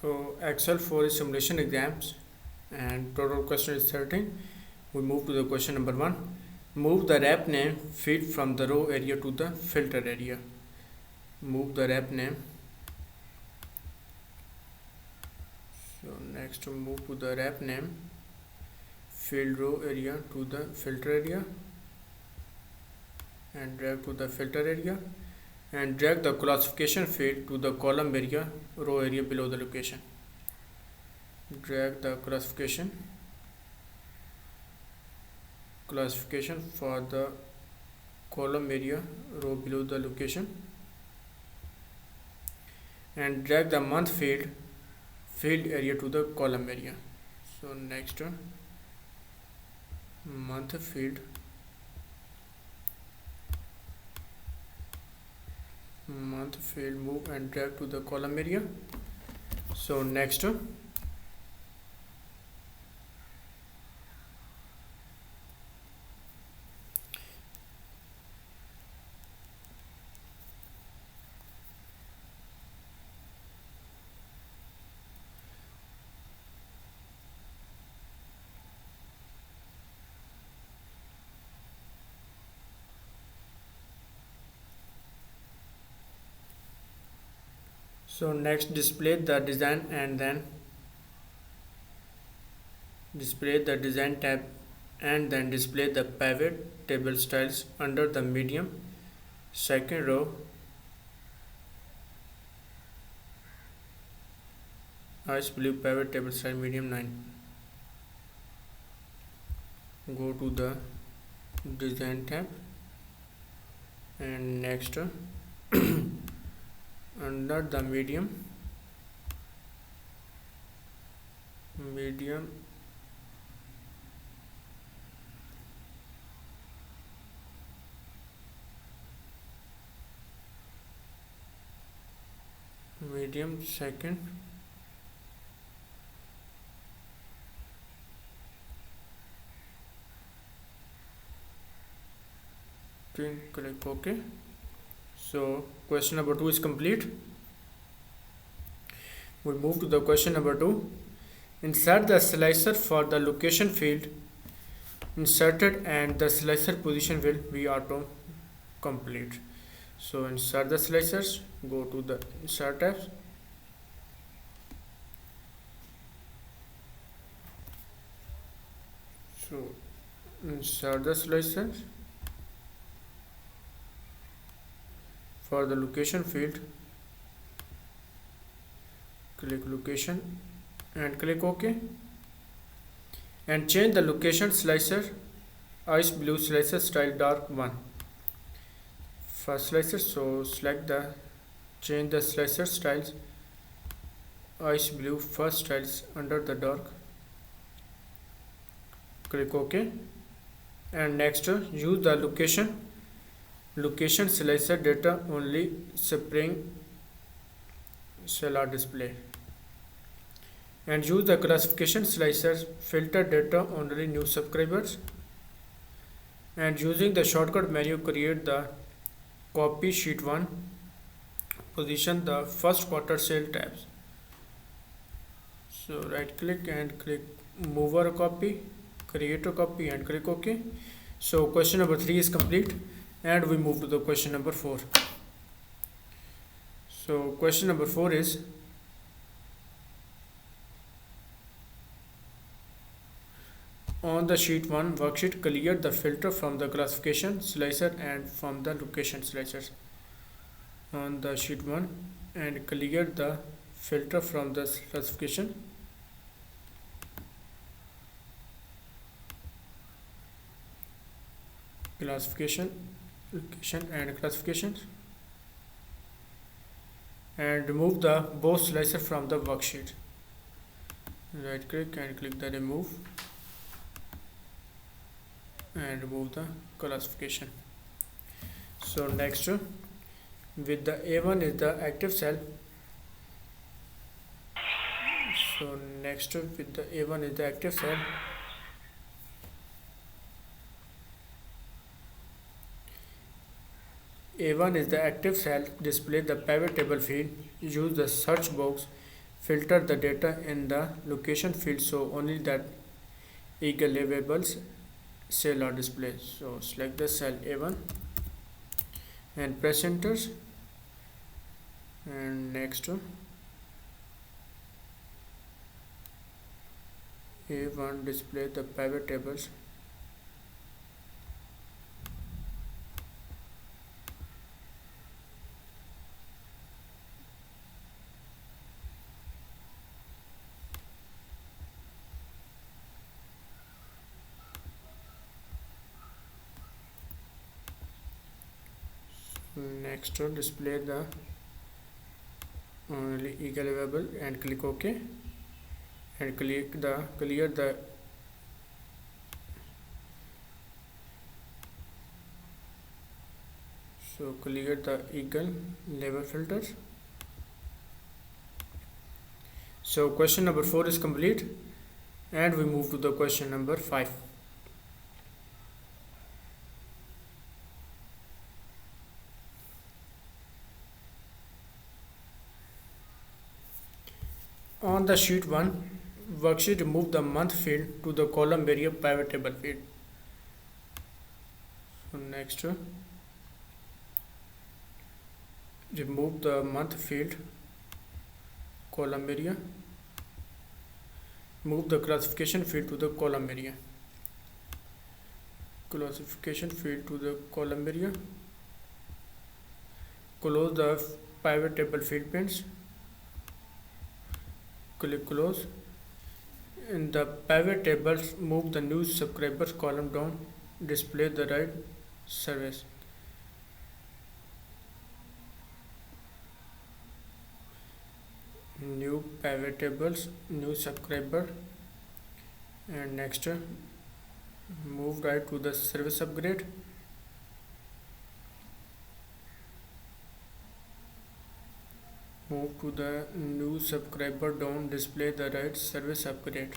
So Excel for simulation exams and total question is 13. We move to the question number 1. Move the rep name field from the row area to the filter area. Move the rep name. So next move to the rep name field row area to the filter area and drag to the filter area and drag the classification field to the column area row area below the location. Drag the classification for the column area row below the location and drag the month field area to the column area. So next one, month field move and drag to the column area. So next one, display the design and then display the design tab and then display the pivot table styles under the medium second row. Ice blue pivot table style medium 9. Go to the design tab and next under the medium second click OK. So question number 2 is complete. We move to the question number 2. Insert the slicer for the location field inserted and the slicer position will be auto complete. So insert the slicers, go to the insert tabs. So insert the slicers for the location field, click location and click OK and change the location slicer ice blue slicer style dark 1 first slicer. So select the change the slicer styles ice blue first styles under the dark, click OK and next use the location slicer data only spring shall are display and use the classification slicer filter data only new subscribers and using the shortcut menu create the copy sheet 1 position the first quarter sale tabs. So right click and click move a copy, create a copy and click OK. So question number 3 is complete and we move to the question number 4. So question number 4 is on the sheet 1 worksheet clear the filter from the classification slicer and from the location slicers. On the sheet 1 and clear the filter from the classification location and classifications and remove the both slicer from the worksheet. Right click and click the remove and remove the classification. So next with the A1 is the active cell. So next with the A1 is the active cell A1 is the active cell. Display the pivot table field. Use the search box Filter the data in the location field so only that eagle labels cell are displayed. So select the cell A1 and press enter, and next A1 display the pivot tables. Next display the only eagle available and click OK, and clear the clear the eagle label filters. So question number 4 is complete, and we move to the question number 5. On the sheet 1 worksheet, remove the month field to the column area pivot table field. So next remove the month field column area, move the classification field to the column area, classification field to the column area, close the pivot table field pins, click close. In the pivot tables, move the new subscribers column down, display the right service. New pivot tables, new subscriber, and next move right to the service upgrade. Move to the new subscriber down, display the right service upgrade.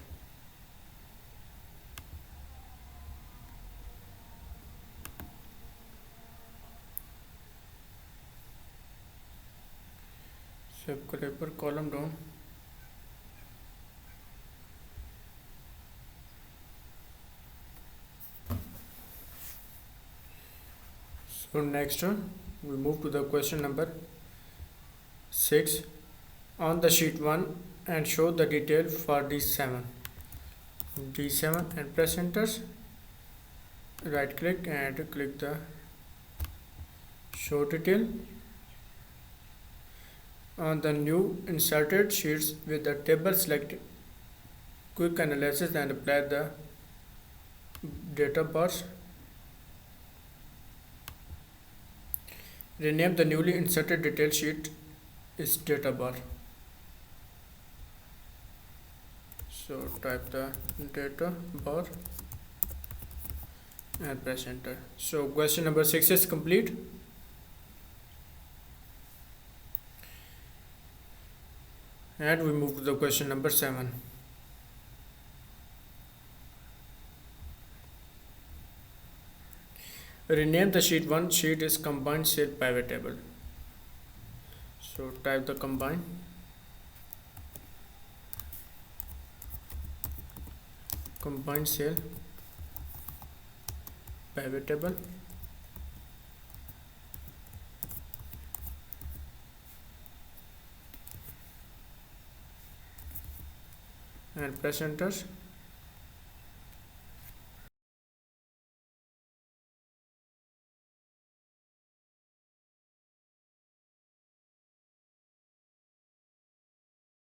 Subscriber column down. So next we move to the question number 6 on the sheet 1 and show the detail for D7 and press enter. Right click and click the show detail. On the new inserted sheets with the table, select quick analysis and apply the data bars. Rename the newly inserted detail sheet is data bar. So type the data bar and press enter. So question number 6 is complete. And we move to the question number 7. Rename the sheet 1 sheet is combined cell pivot table. So type the combine cell pivot table. And press enter.